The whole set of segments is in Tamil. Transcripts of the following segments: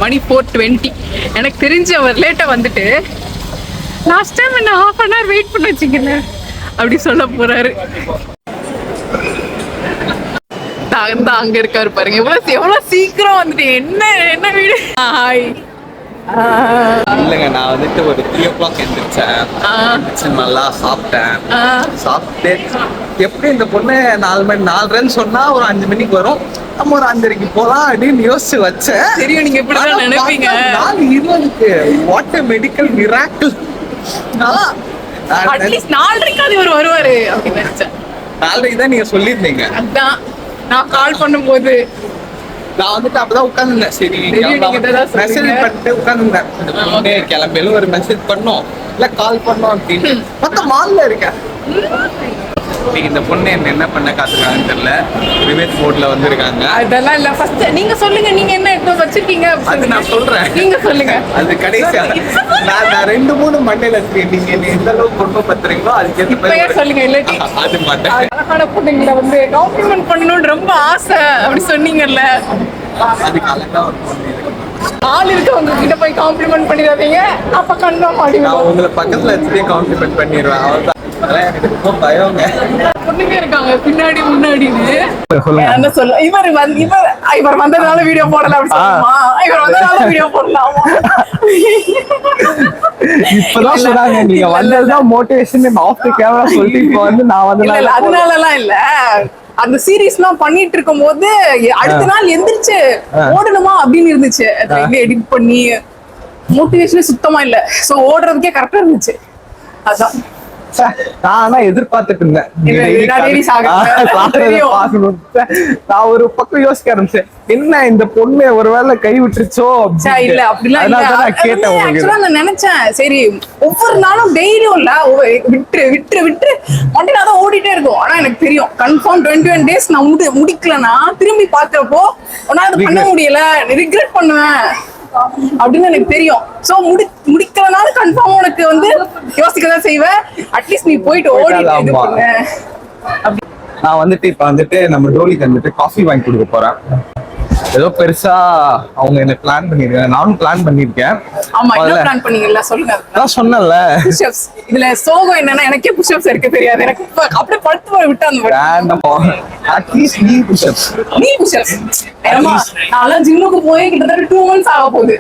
மணி 4:20. எனக்கு தெரிஞ்சு அவர் லேட்டா வந்துட்டு லாஸ்ட் டைம் என்ன ½ அன் ஹவர் வெயிட் பண்ண வச்சுக்கல அப்படி சொல்ல போறாரு. அங்க இருக்காரு பாருங்க, எவ்வளவு சீக்கிரம் வந்துட்டு. என்ன என்ன வீடு. ஹாய். இல்லைங்க, நான் வந்துட்டு ஒரு 3 o'clock எந்திரிச்சேன். நல்லா சாப்பிட்டேன். சாப்பிட்டு எப்படி இந்த பொண்ணு 4 மணி 4:30 சொன்னா ஒரு 5 மணிக்கு வரும், நம்ம ஒரு 5:30 போலாம் அப்படின்னு யோசிச்சு வச்சேன். தெரியும் நீங்க எப்படிதான் நினைப்பீங்க. 4:20 what a medical miracle. At least 4:30 இவர் வருவாரு அப்படின்னு நினைச்சேன். 4:30 தான் நீங்க சொல்லியிருந்தீங்க. அதான் நான் கால் பண்ணும்போது நான் வந்துட்டு அப்பதான் உட்காந்துருந்தேன். சரி மெசேஜ் பண்ணிட்டு உட்காந்துருந்தேன். கிளம்பலும் ஒரு மெசேஜ் பண்ணோம் இல்ல கால் பண்ணோம் அப்படின்னு மொத்த மால்ல இருக்கேன். இந்த பொண்ணு என்ன பண்ண காத்துருக்காங்கன்னு தெரியல. ரிவேட் மோட்ல வந்திருக்காங்க. அதெல்லாம் இல்ல, ஃபர்ஸ்ட் நீங்க சொல்லுங்க, நீங்க என்ன இப்போ வச்சிருக்கீங்க அது நான் சொல்றேன். நீங்க சொல்லுங்க. அது கடைசியா நான் 2-3 மண்டையில இருக்கேன். நீங்க எந்த அளவுக்கு பொண்ணு பத்துறீங்களோ அதுக்கு ஏற்ற மாதிரி சொல்லுங்க. இல்லாட்டி அது மாட்டேன். அழகான பொண்ணுங்களை வந்து காம்ப்ளிமெண்ட் பண்ணணும்னு ரொம்ப ஆசை அப்படி சொன்னீங்கல்ல. அதுக்கு அழகா ஒரு பொண்ணு ஆள் இருக்கவங்க கிட்ட போய் காம்ப்ளிமெண்ட் பண்ணிடாதீங்க, அப்ப கன்ஃபார்ம் ஆடிடுவோம். நான் உங்களை பக்கத்துல வச்சுட்டே காம்ப்ளிமெண்ட் பண்ணிடுவேன். அவ்வளவுதான். எனக்கு ரொம்ப பயங்க. பொண்ணுங்க இருக்காங்க பின்னாடி முன்னாடின்னு. என்ன சொல்ல, இவர் வந்ததுனால வீடியோ போடலாம் அப்படி சொல்லுமா? இவர் வந்ததுனால வீடியோ போடலாமா? இப்பதான் சொன்னாங்க நீங்க வந்ததுதான் மோட்டிவேஷன் ஆஃப் தி கேமரா சொல்லிட்டு இப்போ வந்து நான் வந்து அதனால எல்லாம் இல்ல. அந்த சீரீஸ் எல்லாம் பண்ணிட்டு இருக்கும் போது அடுத்த நாள் எந்திரிச்சு ஓடணுமா அப்படின்னு இருந்துச்சு. எடிட் பண்ணி மோட்டிவேஷனே சுத்தமா இல்ல. சோ ஓடுறதுக்கே கரெக்டா இருந்துச்சு. அதான் நானா எதிர்பார்த்துட்டு இருந்தேன். நான் ஒரு பக்கம் யோசிக்க ஆரம்பிச்சேன், என்ன இந்த பொண்ணு ஒருவேளை கை விட்டுருச்சோ இல்ல அப்படிலாம் நான் நினைச்சேன். சரி ஒவ்வொரு நாளும் டெய்லியும் இல்ல விட்டு விட்டு விட்டு மொட்டையில ஓடிட்டே இருக்கும். ஆனா எனக்கு தெரியும் கன்ஃபார்ம் 21 days நான் முடிக்கலன்னா திரும்பி பாக்குறப்போ ஒன்னா அது பண்ண முடியல, ரிக்ரெட் பண்ணுவேன் அப்படின்னு எனக்கு தெரியும். சோ முடிக்கலனால கன்ஃபார்ம் உனக்கு வந்து யோசிக்கதான் செய்வேன். அட்லீஸ்ட் நீ போயிட்டு ஓடி இது பண்ணு. நான் வந்துட்டு இப்ப வந்துட்டு நம்ம டோலிக்கு வந்துட்டு காஃபி வாங்கி கொடுக்க போறேன். ஏதோ பெருசா அவங்க என்ன பிளான் பண்ணிருக்காங்க, நானும் பிளான் பண்ணிருக்கேன். ஆமா, என்ன பிளான் பண்ணீங்கல்ல சொல்லுங்க. நான் சொன்னேன்ல புஷ்அப்ஸ். இதுல சோகம் என்னன்னா எனக்கே புஷ்அப்ஸ் இருக்க தெரியாது. எனக்கு அப்படியே படுத்து போய் விட்டு அந்த அட்லீஸ்ட் நீ புஷ்அப்ஸ் நான் ஜிம்முக்கு போய் கிட்டத்தட்ட 2 months ஆக போகுது.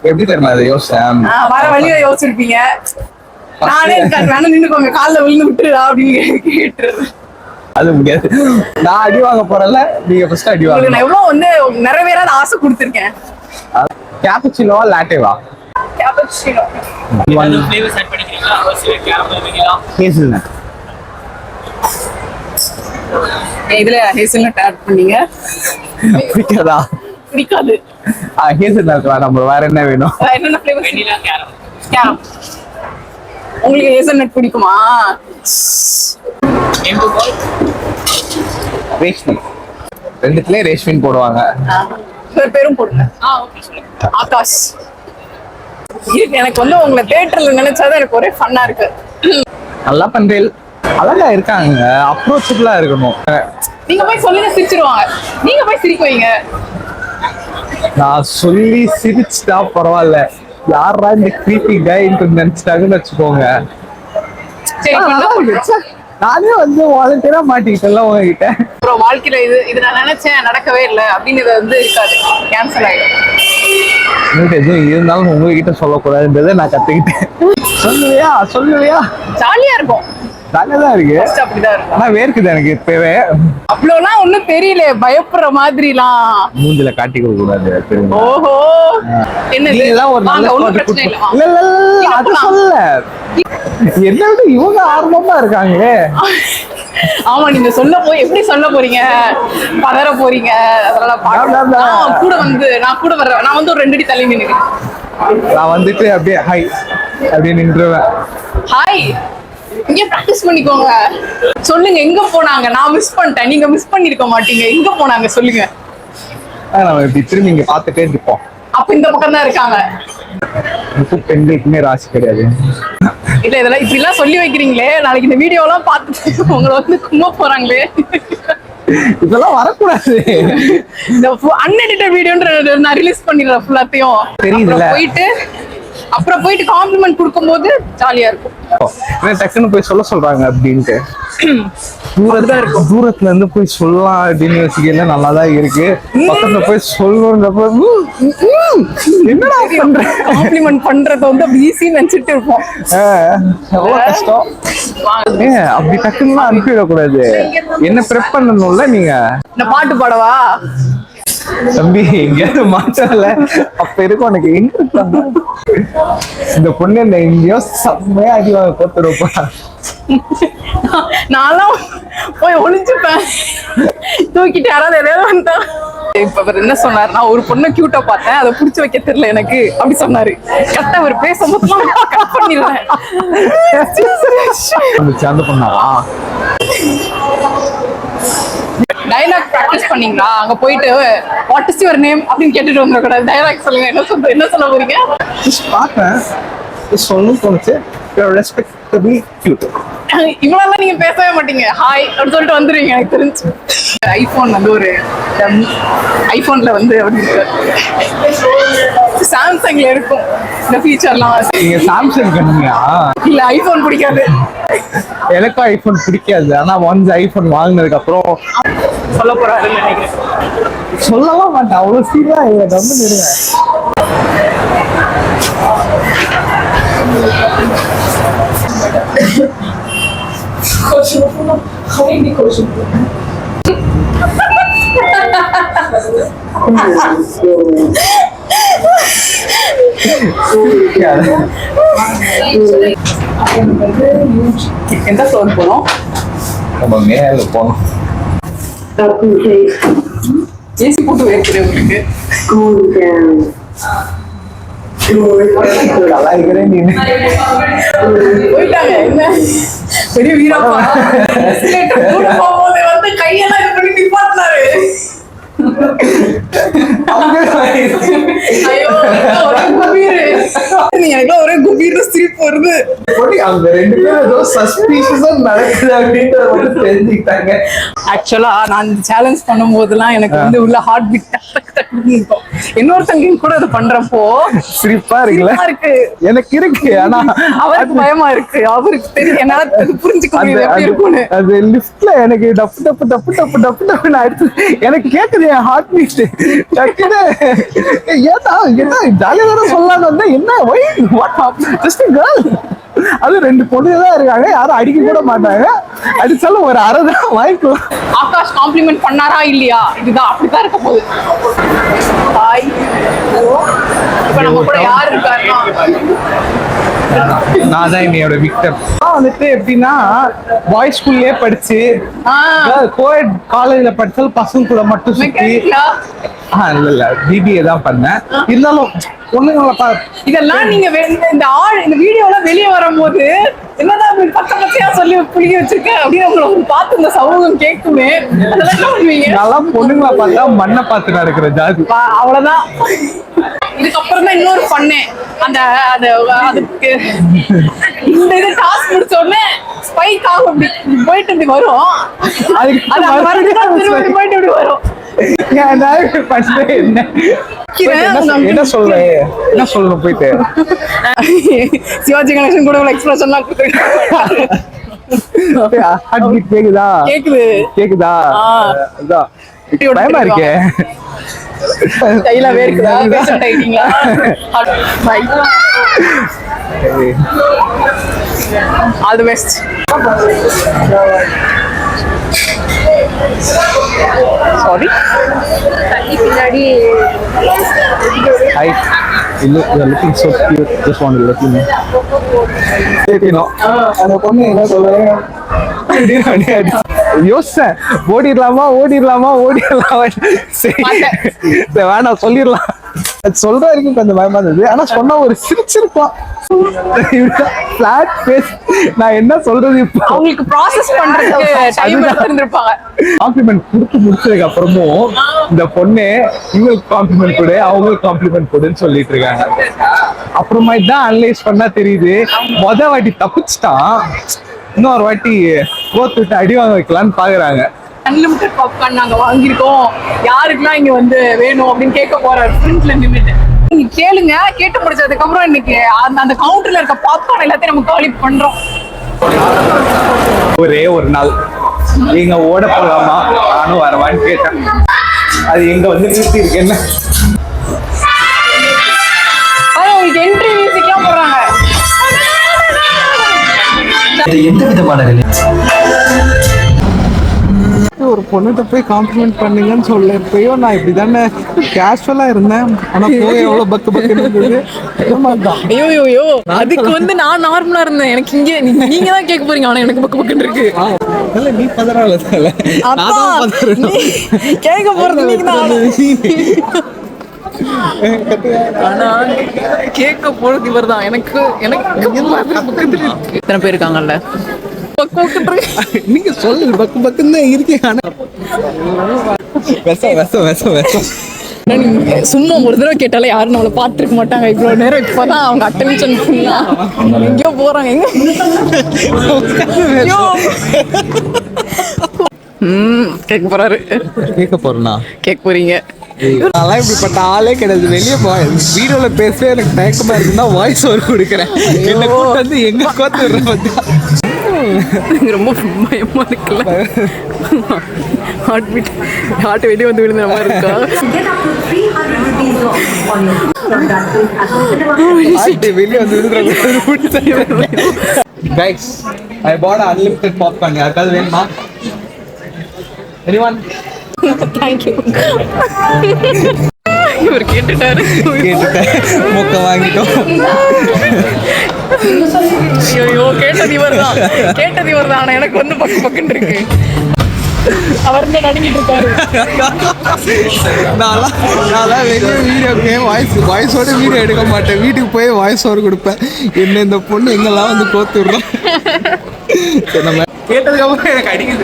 எப்படி தெரியுமா அதை யோசிச்சேன். வர வழியில யோசிச்சிருப்பீங்க. நானே வேணா நின்னுக்கோங்க காலில் விழுந்து விட்டுருடா அப்படின்னு கேட்டுறது. அது முடியாது. நான் அடி வாங்க போறல, நீங்க ஃபர்ஸ்ட் அடி வாங்க. நான் எவ்வளவு வந்து நிறைவேறாத ஆசை கொடுத்திருக்கேன். கேப்புச்சினோவா லாட்டேவா? கேப்புச்சினோ. என்ன ஃப்ளேவர்ஸ் ஆட் பண்ணிக்கிறீங்களா? அவசிய கேரமல் வைங்களா? ஹேசல்நட். இதுல ஹேசல்நட் ஆட் பண்ணீங்க. பிடிக்காதா? பிடிக்காது. ஹேசல்நட் வேணாம், வேற என்ன வேணும்? என்னென்ன ஃப்ளேவர்? Vanilla, caramel. கேரம். உங்களுக்கு ஹேசல்நட் பிடிக்குமா? ரேஷ்மி. ரெண்டுத்துலயே ரேஷ்மின் போடுவாங்க. பேரும் போடுங்க. ஆகாஷ். எனக்கு வந்து உங்களை தியேட்டர்ல நினைச்சாதான் எனக்கு ஒரே ஃபன்னா இருக்கு. நல்லா பண்றேன். அழகா இருக்காங்க, அப்ரோச்சபிளா இருக்கணும். நீங்க போய் சொல்லுங்க சிரிச்சிருவாங்க. நீங்க போய் சிரிக்க வைங்க. நான் சொல்லி சிரிச்சுட்டா பரவாயில்ல, யாரா இந்த கிரீப்பி கைன்னு நினைச்சிட்டாங்கன்னு வச்சுக்கோங்க. நானே வந்து வாலண்டியரா மாட்டிக்கிட்டேன்ல உங்ககிட்ட. அப்புறம் வாழ்க்கையில இது நான் நினைச்சேன் நடக்கவே இல்லை அப்படின்னு இது வந்து இருக்காது, கேன்சல் ஆயிடும். எதுவும் இருந்தாலும் உங்ககிட்ட சொல்லக்கூடாதுன்றதை நான் கத்துக்கிட்டேன். சொல்லுவியா? ஜாலியா இருக்கும். ஜாலியாதான் இருக்கு. அப்படிதான் இருக்கும். ஆனா வேர்க்குது எனக்கு இப்பவே. அவ்வளவுலாம் ஒண்ணும் தெரியல, பயப்படுற மாதிரிலாம் மூஞ்சில காட்டி கொடுக்க கூடாது. ஓஹோ, என்னது ஒரு நல்ல பிரச்சனை இல்ல. அது சொல்ல என்ன விட இவங்க ஆர்வமா இருக்காங்களே. ஆமா, நீங்க எப்படி சொல்ல போறீங்க, பதற போறீங்க, அதெல்லாம் கூட வந்து நான் கூட வர்றேன். நான் வந்து ஒரு 2 அடி தள்ளி நின்னுக்கிறேன். நான் வந்துட்டு அப்படியே ஹாய் அப்படியே நின்றுவேன். ஹாய், இங்க பிராக்டிஸ் பண்ணிக்கோங்க. சொல்லுங்க எங்க போனாங்க? நான் மிஸ் பண்ணிட்டேன், நீங்க மிஸ் பண்ணிருக்க மாட்டீங்க. எங்க போனாங்க சொல்லுங்க. நம்ம இப்படி திரும்பி இங்க பாத்துட்டே இருப்போம். அப்ப இந்த பக்கம் தான் இருக்காங்க. பெண்களுக்குமே ராசி கிடையாது. இல்ல இதெல்லாம் இப்படி எல்லாம் சொல்லி வைக்கிறீங்களே, நாளைக்கு இந்த வீடியோ எல்லாம் பார்த்துட்டு உங்களை வந்து கும்ப போறாங்களே. இதெல்லாம் வரக்கூடாது. இந்த அன்எடிட்டட் வீடியோன்ற நான் ரிலீஸ் பண்ணிடுறேன் ஃபுல்லாத்தையும். தெரியுதுல. அப்புறம் போயிட்டு காம்ப்ளிமெண்ட் கொடுக்கும்போது ஜாலியா இருக்கும். டக்குன்னு போய் சொல்றாங்க அப்படின்ட்டு தூரத்துல இருந்து போய் சொல்லலாம் அப்படின்னு யோசிக்கல. நல்லாதான் இருக்கு. பக்கத்துல போய் சொல்லணும்ன்றப்ப என்னடா பண்ற? காம்ப்ளிமெண்ட் பண்றத வந்து அப்படி ஈஸி நினைச்சிட்டு இருப்போம். எவ்வளவு கஷ்டம். அப்படி டக்குன்னு அனுப்பிவிடக்கூடாது. என்ன ப்ரெப் பண்ணணும்ல நீங்க. இந்த பாட்டு பாடவா தம்பி? எங்கேயாவது மாற்றல அப்ப இருக்கும் உனக்கு. எங்க இருக்காங்க இந்த பொண்ணு? இந்த எங்கேயோ செம்மையா அடிவாங்க கோத்துருப்பா. நான்லாம் போய் ஒளிஞ்சுப்பேன். தூக்கிட்டு யாராவது எதாவது வந்தா. இப்ப அவர் என்ன சொன்னாருன்னா, ஒரு பொண்ணை கியூட்டா பார்த்தேன், அதை புடிச்சு வைக்க தெரியல எனக்கு அப்படி சொன்னாரு. கரெக்டா அவர் பேசும்போது கட் பண்ணிடுவேன். அந்த பொண்ணாவா? டயலாக் பிராக்டிஸ் பண்ணீங்களா? அங்க போயிட்டு வாட் இஸ் யுவர் நேம் அப்படின்னு கேட்டுட்டு வந்துட கூடாது. டயலாக் சொல்லுங்க. என்ன சொல்ல போறீங்க? பார்த்தேன் சொல்லணும்னு தோணுச்சு. Respectable cute. இவ்வளவு நீங்க பேசவே மாட்டீங்க. ஹாய் அப்படின்னு சொல்லிட்டு வந்துருவீங்க. எனக்கு தெரிஞ்சு ஐபோன் வந்து ஒரு ஐபோன்ல வந்து அப்படி சாம்சங்ல இருக்கும் இந்த ஃபீச்சர்லாம். நீங்க சாம்சங் கண்ணியா? இல்ல ஐபோன் பிடிக்காது. எனக்கும் ஐபோன் பிடிக்காது. ஆனா ஒன்ஸ் ஐபோன் வாங்கினதுக்கு அப்புறம் சொல்ல போறாருன்னு நினைக்கிறேன். சொல்லலாம் மாட்டேன். அவ்வளவு சீரியஸா இல்லை. ரொம்ப நெருங்க. எந்த ஃப்ளோர் போனோம்? நம்ம மேல போனோம். ஏசி போட்டு வைக்கிறேன் உங்களுக்கு. நல்லா இருக்கிறேன் நீ. போயிட்டாங்க. என்ன பெரிய வீரப்பா போகும்போது வந்து கையெல்லாம் இது பண்ணி நிப்பாட்டினாரு. ஐயோ ஒரே குபீர். எனக்கு ஒரே குபீர் சிரிப்பு வருது. அந்த ரெண்டு பேரும் ஏதோ சஸ்பீஷியஸா நடக்குது அப்படின்றத வந்து தெரிஞ்சுக்கிட்டாங்க. ஆக்சுவலா நான் சேலஞ்ச் பண்ணும் போதெல்லாம் எனக்கு வந்து உள்ள ஹார்ட் பீட் இருக்கும். இன்னொருத்தங்க கூட இது பண்றப்போ சிரிப்பா இருக்குல்ல? இருக்கு. எனக்கு இருக்கு. ஆனா அவருக்கு பயமா இருக்கு. அவருக்கு தெரியும். என்னால புரிஞ்சுக்க முடியுது எப்படி இருக்கும்னு. அது லிஃப்ட்ல எனக்கு டப்பு டப்பு டப்பு டப்பு டப்பு டப்புன்னு அடுத்து எனக்கு கேக்குது என் ஹார்ட் பீட். டக்குன்னு ஏதா என்ன ஜாலியா தானே சொல்லலாம்னு வந்தா என்ன ஒய் வாட் ஜஸ்ட் கேர்ள். அது ரெண்டு பொண்ணு தான் இருக்காங்க. யாரும் அடிக்க கூட மாட்டாங்க. அடிச்சாலும் ஒரு அரை தான் வாங்கிக்கலாம். ஆகாஷ் காம்ப்ளிமெண்ட் பண்ணாரா இல்லையா? இதுதான் அப்படிதான் இருக்க போகுது. ஹாய். இப்ப நம்ம கூட யார் இருக்காருன்னா நான் தான் என்னையோட விக்டர். வந்துட்டு எப்படின்னா பாய்ஸ் ஸ்கூல்லயே படிச்சு கோயட் காலேஜ்ல படிச்சாலும் பசங்க கூட மட்டும் சுத்தி. மெக்கானிக்கலா? இல்ல பிபிஏ தான் பண்ணேன். இருந்தாலும் பொண்ணுங்களை இதெல்லாம் நீங்க இந்த வீடியோல வெளியே வரும்போது என்னதான் இப்படி பச்சை பச்சையா சொல்லி புளிக்க வச்சிருக்க அப்படின்னு உங்களை பார்த்து இந்த சமூகம் கேட்குமே. அதெல்லாம் என்ன பண்ணுவீங்க? நல்லா பொண்ணுங்களை பார்த்தா மண்ணை பார்த்து நடக்கிற ஜாதி. அவ்வளவுதான். இதுக்கப்புறம் தான் இன்னொரு பண்ணேன். அந்த அதுக்கு இந்த இது டாஸ்க் முடிச்ச உடனே ஸ்பைக் ஆகும். இப்படி போயிட்டு இப்படி வரும். அது போயிட்டு இப்படி வரும். என்ன சொல்லணும் போயிட்டு சிவாஜி கணேசன் கூட எக்ஸ்பிரஷன்லாம் கேக்குதா? கேக்குதா? பயமா இருக்கே. கையில வேர்க்குதா? பேஷண்ட் ஆயிட்டீங்களா? Bye. All the best. Sorry. பின்னாடி Hi. You're looking so cute. Just want to let you know. அந்த பொண்ணு என்ன சொல்லுங்க? யோசிச்சேன் ஓடிடலாமா சரி வேணாம் சொல்லிடலாம். சொல்ற வரைக்கும் கொஞ்சம் பயமா இருந்தது. ஆனா சொன்னா ஒரு சிரிச்சிருப்பான். நான் என்ன சொல்றது இப்போ? அவங்களுக்கு ப்ராசஸ் பண்றதுக்கு டைம் எடுத்துருப்பாங்க. காம்ப்ளிமெண்ட் கொடுத்து முடிச்சதுக்கு அப்புறமும் இந்த பொண்ணு இவங்களுக்கு காம்ப்ளிமெண்ட் கொடு அவங்களுக்கு காம்ப்ளிமெண்ட் கொடுன்னு சொல்லிட்டு இருக்காங்க. அப்புறமா தான் அனலைஸ் பண்ணா தெரியுது மொத வாட்டி தப்பிச்சிட்டான். இன்னொரு வாட்டி கோத்துட்டு அடி வாங்க வைக்கலான்னு பாக்குறாங்க. அன்லிமிட்டட் பாப்கார்ன் நாங்க வாங்கியிருக்கோம், யாருக்குலாம் இங்க வந்து வேணும் அப்படின்னு கேட்க போறாரு ஃப்ரண்ட்ல நின்னுட்டு. நீங்க கேளுங்க, கேட்டு முடிச்சதுக்கு அப்புறம் இன்னைக்கு அந்த கவுண்டர்ல இருக்க பாப்கார்ன் எல்லாத்தையும் நம்ம காலி பண்றோம். ஒரே ஒரு நாள் நீங்க ஓட போகலாமா, நானும் வரவான்னு கேட்டேன். அது எங்க வந்து நிறுத்தி இருக்கு என்ன உங்களுக்கு என்ட்ரி மியூசிக்லாம் போடுறாங்க. எந்த விதமான ஒரு பொண்ணுகிட்ட போய் காம்ப்ளிமெண்ட் பண்ணுங்கன்னு சொல்ல எப்பயோ நான் இப்படி தானே கேஷுவலா இருந்தேன். ஆனா போக எவ்வளவு பக்கு பக்குன்னு இருந்தது. ஐயோ அதுக்கு வந்து நான் நார்மலா இருந்தேன். எனக்கு இங்க நீங்க தான் கேட்க போறீங்க, ஆனா எனக்கு பக்கு பக்குன்னு இருக்கு. இல்ல நீ பதறால கேட்க போறது நீங்க தான். ஆனா கேட்க போறது இவர் தான். எனக்கு எத்தனை பேர் இருக்காங்கல்ல, நீங்க சொல்லு பக்கு பக்குன்னு தான் இருக்கேன். ஆனா சும்மா ஒரு தடவை கேட்டாலே யாரும் நம்மளை பார்த்துருக்க மாட்டாங்க இவ்வளவு நேரம். இப்பதான் அவங்க அட்டென்ஷன் ஃபுல்லா எங்கேயோ போறாங்க. கேட்க போறாரு. கேட்க போறேனா? கேட்க போறீங்க. அதெல்லாம் இப்படிப்பட்ட ஆளே கிடையாது. வெளியே போய் வீடியோல பேசவே எனக்கு தயக்கமா இருக்குன்னா வாய்ஸ் ஓவர் கொடுக்குறேன். என்ன கூட்டு வந்து எங்க கோத்து விடுற ரொம்ப பயமா இருக்குல்ல. ஹார்ட் வெளியே வந்து விழுந்த மாதிரி இருக்கா? வெளியே வந்து கைஸ், ஐ பாட் அன்லிமிட்டட் பாப்கார்ன். யாருக்காவது வேணுமா? எனிவன்? தேங்க்யூ. இவர் கேட்டுட்டாரு. மொக்க வாங்கிட்டோம். ஐயோ கேட்டது இவர் தான். ஆனா எனக்கு வந்து பக்கு பக்குன்னு இருக்கு. அவர் தான் நடுங்கிட்டு இருக்காரு. நான் வெளியே வீடியோக்கு வாய்ஸோட வீடியோ எடுக்க மாட்டேன். வீட்டுக்கு போய் வாய்ஸ் ஓவர் கொடுப்பேன். என்ன இந்த பொண்ணு எங்கெல்லாம் வந்து கோத்து விடுறோம். நம்ம கேட்டதுக்கு அப்புறம் எனக்கு அடிக்குது.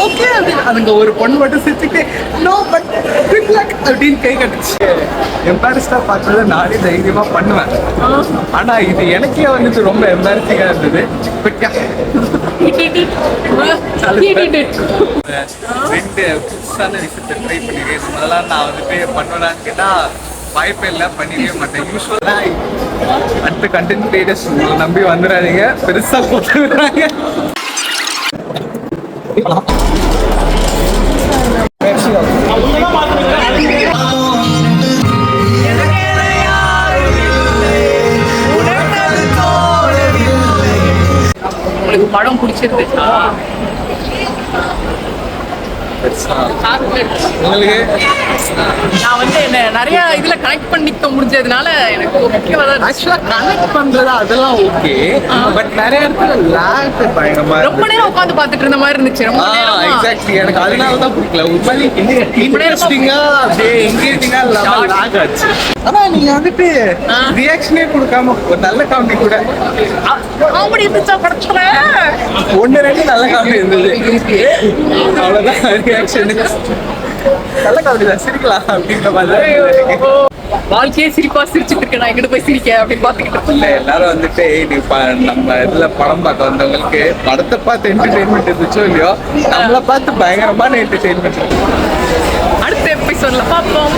ஓகே அதுங்க ஒரு பொண்ணு மட்டும் சிரிச்சுட்டு நோ பட் குட் லக் அப்படின்னு கை கட்டுச்சு. எம்பாரஸ்டா பார்த்தது நானே தைரியமா பண்ணுவேன். ஆனா இது எனக்கே வந்துட்டு ரொம்ப எம்பாரசிங்கா இருந்தது. பட் ரெண்டு புதுசான விஷயத்தை ட்ரை பண்ணிருக்கேன். முதல்ல நான் வந்துட்டு பண்ணுவேனான்னு கேட்டா வாய்ப்பே இல்லை, பண்ணிக்கவே மாட்டேன். யூஸ்வலா அடுத்த கண்டென்ட் கிரியேட்டர்ஸ் நம்பி வந்துடாதீங்க, பெருசா போட்டு விடுறாங்க. உங்களுக்கு படம் பிடிச்சிருந்துச்சா? உங்களுக்கு நான் வந்து என்ன நிறைய இதுல கனெக்ட் பண்ணிக்க முடிஞ்சதுனால எனக்கு முக்கியமா ஆக்சுவலா கனெக்ட் பண்றது அதெல்லாம் ஓகே. பட் நிறைய இடத்துல லாக் பயங்கரமா ரொம்ப நேரம் உட்காந்து பார்த்துட்டு இருந்த மாதிரி இருந்துச்சு. ரொம்ப நேரமா. எக்ஸாக்ட்லி எனக்கு அதனால தான் பிடிக்கல. ஒரு மாதிரி இன்ட்ரெஸ்டிங்கா அப்படியே எங்கேஜிங்கா இல்லாம லாக் ஆச்சு. ஆனா நீங்க வந்துட்டு ரியாக்ஷனே கொடுக்காம ஒரு நல்ல காமெடி கூட காமெடி இருந்துச்சா படத்துல? ஒன்னு ரெண்டு நல்ல காமெடி இருந்தது, அவ்வளவுதான் ரியாக்ஷன். நல்ல காமெடி தான், சிரிக்கலாம் அப்படின்ற மாதிரி. வாழ்க்கையே சிரிப்பா சிரிச்சுட்டு இருக்கேன், நான் எங்கிட்ட போய் சிரிக்க அப்படின்னு பாத்துக்கிட்டு இல்ல எல்லாரும் வந்துட்டு நம்ம இதுல படம் பார்க்க வந்தவங்களுக்கு படத்தை பார்த்து என்டர்டெயின்மெண்ட் இருந்துச்சோ இல்லையோ, நம்மளை பார்த்து பயங்கரமான என்டர்டெயின்மெண்ட். அடுத்த எபிசோட்ல பார்ப்போம்.